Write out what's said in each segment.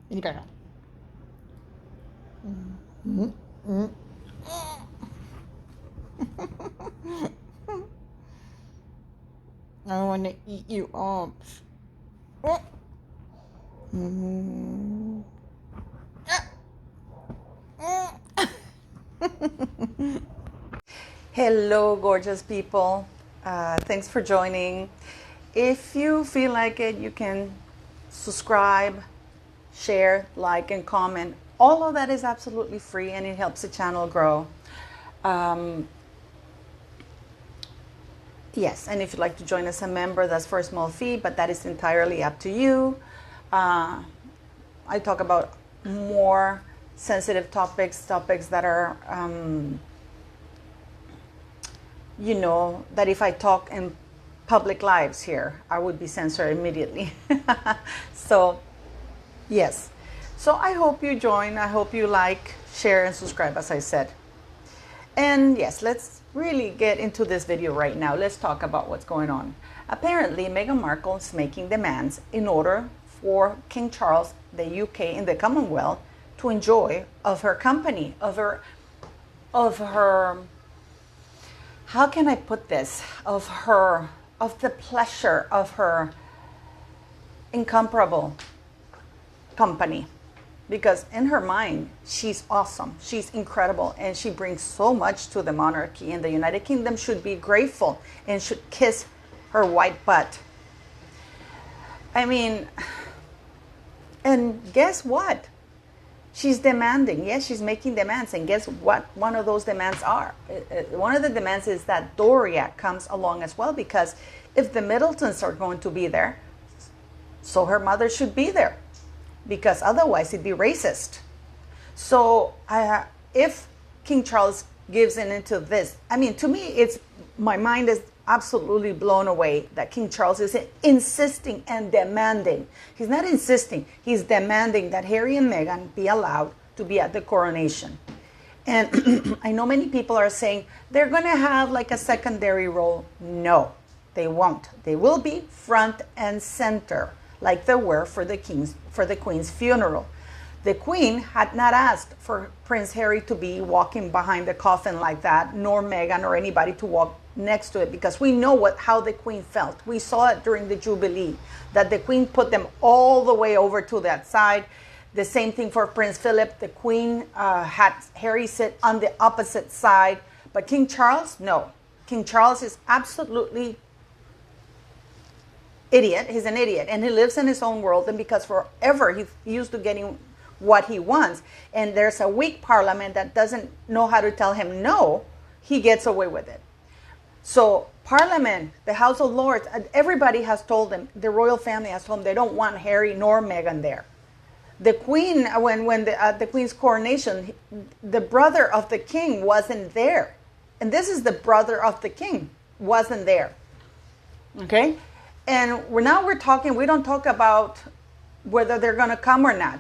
Ini kakak. Mm, mm. I want to eat you up. Mm. Hello, gorgeous people. Thanks for joining. If you feel like it, you can subscribe, share, like, and comment. All of that is absolutely free and it helps the channel grow. Yes, and if you'd like to join as a member, that's for a small fee, but that is entirely up to you. I talk about more sensitive topics that are, that if I talk in public lives here, I would be censored immediately. So, yes. So I hope you join. I hope you like, share, and subscribe, as I said. And yes, let's really get into this video right now. Let's talk about what's going on. Apparently, Meghan Markle is making demands in order for King Charles, the UK, and the Commonwealth to enjoy of her company, of her, how can I put this? Of the pleasure of her incomparable company. Because in her mind, she's awesome, she's incredible, and she brings so much to the monarchy, and the United Kingdom should be grateful and should kiss her white butt. I mean, and guess what? She's demanding. Yes, she's making demands, and guess what one of those demands are? One of the demands is that Doria comes along as well, because if the Middletons are going to be there, so her mother should be there. Because otherwise it'd be racist. So if King Charles gives in into this, I mean, to me, my mind is absolutely blown away that King Charles is insisting and demanding. He's not insisting, he's demanding that Harry and Meghan be allowed to be at the coronation. And I know many people are saying they're going to have like a secondary role. No, they won't. They will be front and center, like they were for the Queen's funeral. The Queen had not asked for Prince Harry to be walking behind the coffin like that, nor Meghan or anybody to walk next to it, because we know how the Queen felt. We saw it during the Jubilee, that the Queen put them all the way over to that side. The same thing for Prince Philip. The Queen had Harry sit on the opposite side. But King Charles, no. King Charles is absolutely idiot. He's an idiot, and he lives in his own world, and because forever he's used to getting what he wants, and there's a weak parliament that doesn't know how to tell him no, he gets away with it. So Parliament, the House of Lords, everybody has told him, the royal family has told him they don't want Harry nor Meghan there. The Queen, when the Queen's coronation, the brother of the King wasn't there, and this is the brother of the King, wasn't there. Okay. And now we're talking, we don't talk about whether they're going to come or not.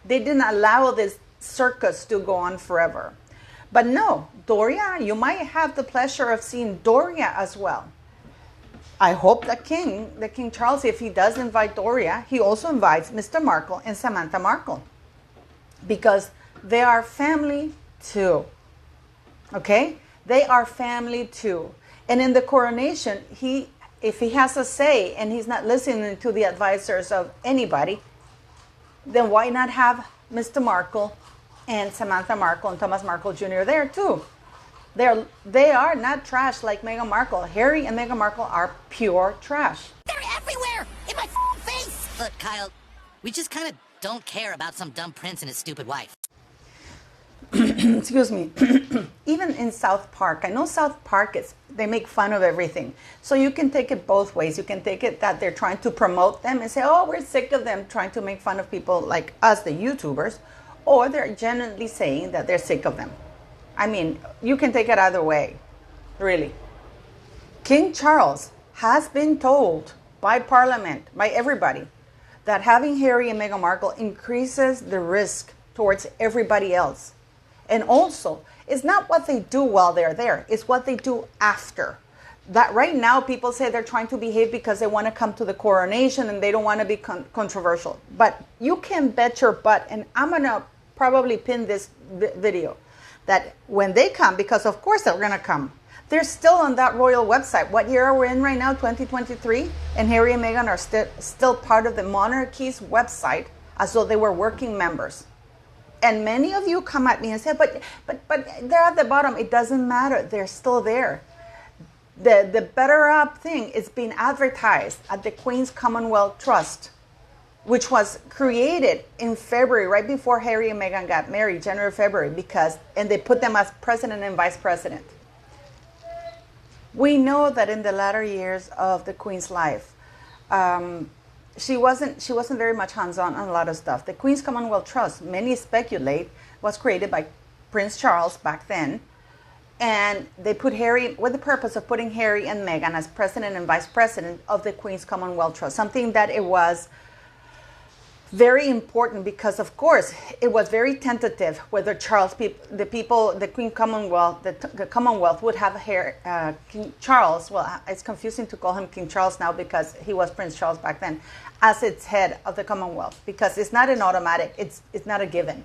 They didn't allow this circus to go on forever. But no, Doria, you might have the pleasure of seeing Doria as well. I hope the King Charles, if he does invite Doria, he also invites Mr. Markle and Samantha Markle. Because they are family too. Okay? They are family too. And in the coronation, if he has a say and he's not listening to the advisors of anybody, then why not have Mr. Markle and Samantha Markle and Thomas Markle Jr. there too? They are not trash like Meghan Markle. Harry and Meghan Markle are pure trash. They're everywhere! In my face! Look, Kyle, we just kind of don't care about some dumb prince and his stupid wife. Excuse me. Even in South Park, I know South Park they make fun of everything. So you can take it both ways. You can take it that they're trying to promote them and say, oh, we're sick of them trying to make fun of people like us, the YouTubers, or they're genuinely saying that they're sick of them. I mean, you can take it either way, really. King Charles has been told by Parliament, by everybody, that having Harry and Meghan Markle increases the risk towards everybody else. And also, it's not what they do while they're there, it's what they do after. That right now people say they're trying to behave because they want to come to the coronation and they don't want to be controversial. But you can bet your butt, and I'm going to probably pin this video, that when they come, because of course they're going to come, they're still on that royal website. What year are we in right now? 2023? And Harry and Meghan are still part of the monarchy's website as though they were working members. And many of you come at me and say, but they're at the bottom. It doesn't matter. They're still there. The better up thing is being advertised at the Queen's Commonwealth Trust, which was created in February, right before Harry and Meghan got married, January, February, and they put them as president and vice president. We know that in the latter years of the Queen's life, she wasn't very much hands-on on a lot of stuff. The Queen's Commonwealth Trust, many speculate, was created by Prince Charles back then, and they put Harry with the purpose of putting Harry and Meghan as president and vice president of the Queen's Commonwealth Trust, something that it was very important because, of course, it was very tentative whether the Queen Commonwealth, the Commonwealth would have King Charles. Well, it's confusing to call him King Charles now because he was Prince Charles back then, as its head of the Commonwealth, because it's not an automatic, it's not a given.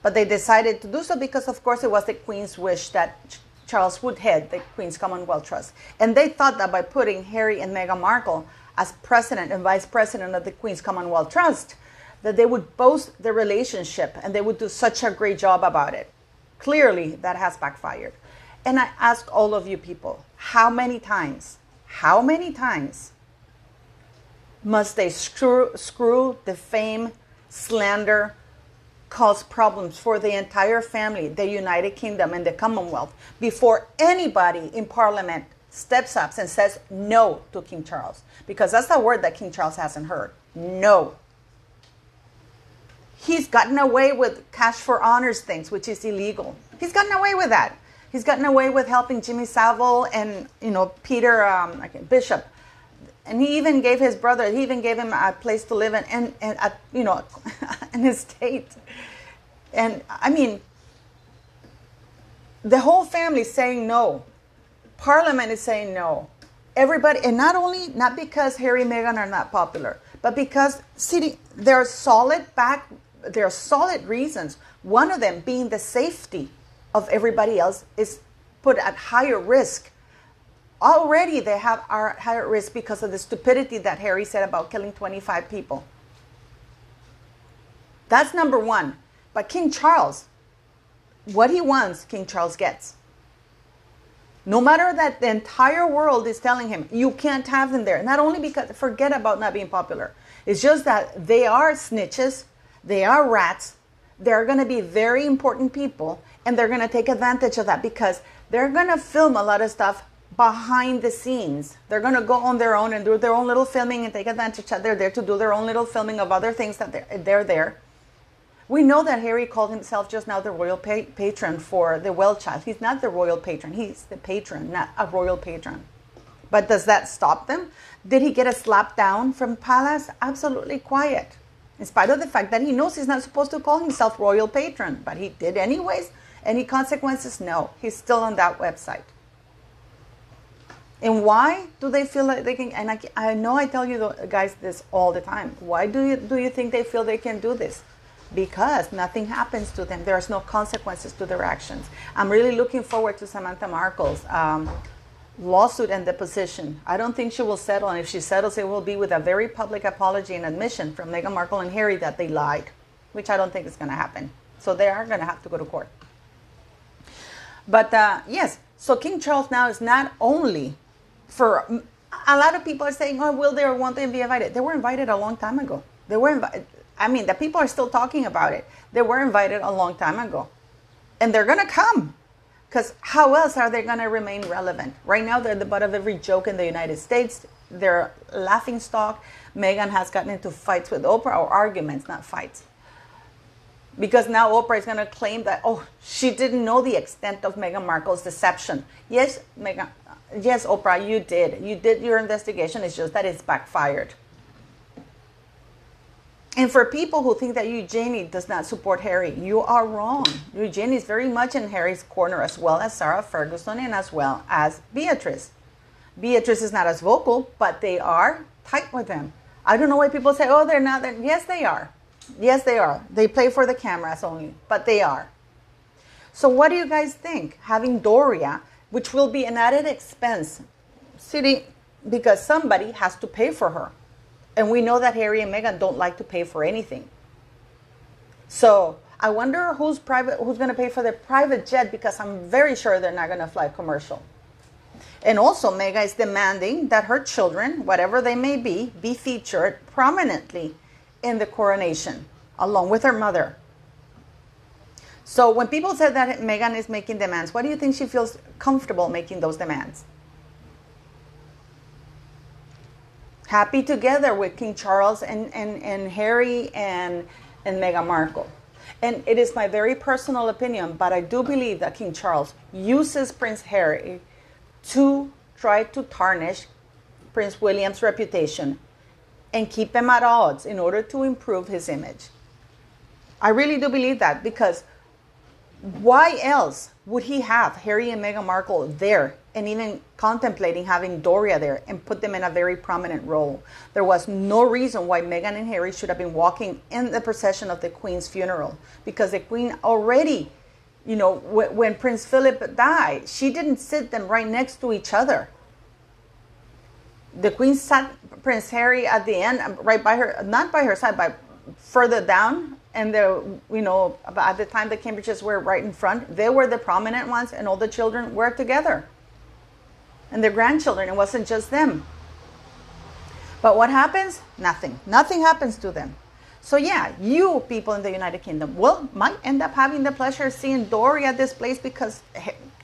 But they decided to do so because, of course, it was the Queen's wish that Charles would head the Queen's Commonwealth Trust. And they thought that by putting Harry and Meghan Markle as president and vice president of the Queen's Commonwealth Trust, that they would boast their relationship and they would do such a great job about it. Clearly, that has backfired. And I ask all of you people, how many times must they screw, defame, slander, cause problems for the entire family, the United Kingdom and the Commonwealth, before anybody in Parliament steps up and says no to King Charles? Because that's the word that King Charles hasn't heard. No. He's gotten away with cash for honors things, which is illegal. He's gotten away with that. He's gotten away with helping Jimmy Savile and, Peter Bishop. And he even gave his brother, he even gave him a place to live in, and an estate. And I mean, the whole family is saying no. Parliament is saying no. Everybody, and not because Harry and Meghan are not popular, but because there are solid reasons. One of them being the safety of everybody else is put at higher risk. Already they are at higher risk because of the stupidity that Harry said about killing 25 people. That's number one. But King Charles, what he wants, King Charles gets. No matter that the entire world is telling him, you can't have them there. Not only because, forget about not being popular. It's just that they are snitches. They are rats. They're going to be very important people. And they're going to take advantage of that because they're going to film a lot of stuff behind the scenes. They're going to go on their own and do their own little filming and take advantage that they're there to do their own little filming of other things that they're there. We know that Harry called himself just now the royal patron for the well child. He's not the royal patron. He's the patron, not a royal patron. But does that stop them? Did he get a slap down from Palace? Absolutely quiet. In spite of the fact that he knows he's not supposed to call himself royal patron. But he did anyways. Any consequences? No. He's still on that website. And why do they feel like they can? And I know I tell you guys this all the time. Why do you think they feel they can do this? Because nothing happens to them. There's no consequences to their actions. I'm really looking forward to Samantha Markle's lawsuit and deposition. I don't think she will settle, and if she settles, it will be with a very public apology and admission from Meghan Markle and Harry that they lied, which I don't think is going to happen. So they are going to have to go to court. But yes, so King Charles now is not only for, a lot of people are saying, oh, will they or won't they be invited? They were invited a long time ago. They were invited. I mean, the people are still talking about it. They were invited a long time ago. And they're going to come. Because how else are they going to remain relevant? Right now, they're the butt of every joke in the United States. They're laughing stock. Meghan has gotten into fights with Oprah, or arguments, not fights. Because now Oprah is going to claim that, oh, she didn't know the extent of Meghan Markle's deception. Yes, yes, Oprah, you did. You did your investigation. It's just that it's backfired. And for people who think that Eugenie does not support Harry, you are wrong. Eugenie is very much in Harry's corner, as well as Sarah Ferguson and as well as Beatrice. Beatrice is not as vocal, but they are tight with them. I don't know why people say, oh, they're not. Yes, they are. Yes, they are. They play for the cameras only, but they are. So what do you guys think? Having Doria, which will be an added expense, because somebody has to pay for her. And we know that Harry and Meghan don't like to pay for anything. So I wonder who's going to pay for the private jet, because I'm very sure they're not going to fly commercial. And also, Meghan is demanding that her children, whatever they may be featured prominently in the coronation, along with her mother. So when people say that Meghan is making demands, why do you think she feels comfortable making those demands? Happy together with King Charles and Harry and Meghan Markle. And it is my very personal opinion, but I do believe that King Charles uses Prince Harry to try to tarnish Prince William's reputation and keep him at odds in order to improve his image. I really do believe that, because why else would he have Harry and Meghan Markle there and even contemplating having Doria there and put them in a very prominent role? There was no reason why Meghan and Harry should have been walking in the procession of the Queen's funeral, because the Queen already, you know, when Prince Philip died, she didn't sit them right next to each other. The Queen sat Prince Harry at the end, right by her, not by her side, but further down. And at the time the Cambridges were right in front, they were the prominent ones, and all the children were together. And their grandchildren, it wasn't just them. But what happens? Nothing. Nothing happens to them. So yeah, you people in the United Kingdom might end up having the pleasure of seeing Doria at this place, because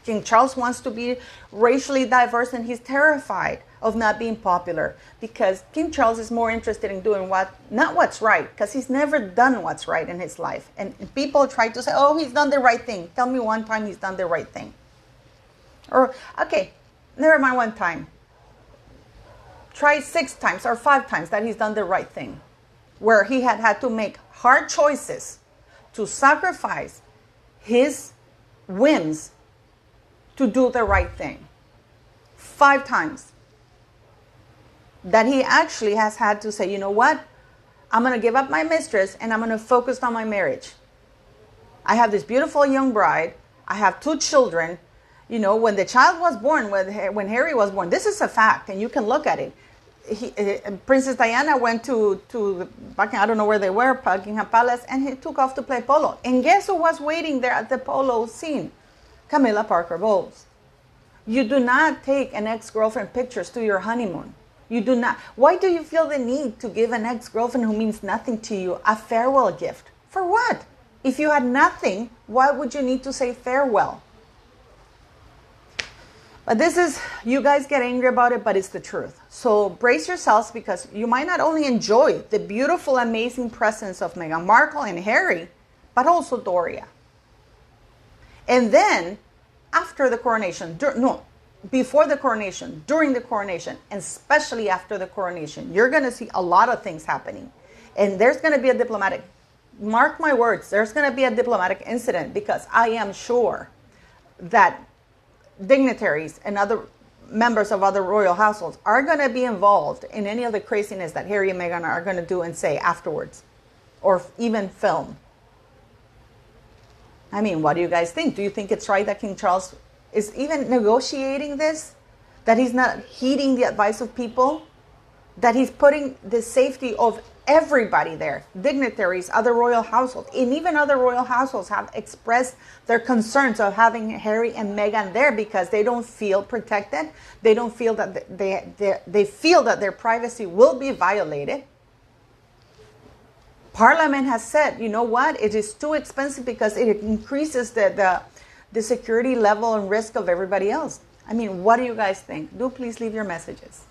King Charles wants to be racially diverse, and he's terrified of not being popular, because King Charles is more interested in doing not what's right, because he's never done what's right in his life. And people try to say, oh, he's done the right thing. Tell me one time he's done the right thing. Or, okay, never mind one time. Try 6 times or 5 times that he's done the right thing, where he had to make hard choices to sacrifice his whims to do the right thing. 5 times. That he actually has had to say, you know what? I'm going to give up my mistress and I'm going to focus on my marriage. I have this beautiful young bride. I have 2 children. You know, when the child was born, when Harry was born, this is a fact, and you can look at it. Princess Diana went to Buckingham, I don't know where they were, Buckingham Palace, and he took off to play polo. And guess who was waiting there at the polo scene? Camilla Parker Bowles. You do not take an ex-girlfriend pictures to your honeymoon. You do not. Why do you feel the need to give an ex-girlfriend who means nothing to you a farewell gift? For what? If you had nothing, why would you need to say farewell? But this is, you guys get angry about it, but it's the truth. So brace yourselves, because you might not only enjoy the beautiful, amazing presence of Meghan Markle and Harry, but also Doria. And then, after the coronation, before the coronation, during the coronation, and especially after the coronation, you're going to see a lot of things happening. And there's going to be a diplomatic, mark my words, there's going to be a diplomatic incident, because I am sure that dignitaries and other members of other royal households are going to be involved in any of the craziness that Harry and Meghan are going to do and say afterwards, or even film. I mean, what do you guys think? Do you think it's right that King Charles is even negotiating this? That he's not heeding the advice of people? That he's putting the safety of everybody there, dignitaries, other royal households, and even other royal households have expressed their concerns of having Harry and Meghan there, because they don't feel protected. They don't feel that they feel that their privacy will be violated. Parliament has said, you know what, it is too expensive because it increases the security level and risk of everybody else. I mean, what do you guys think? Do please leave your messages.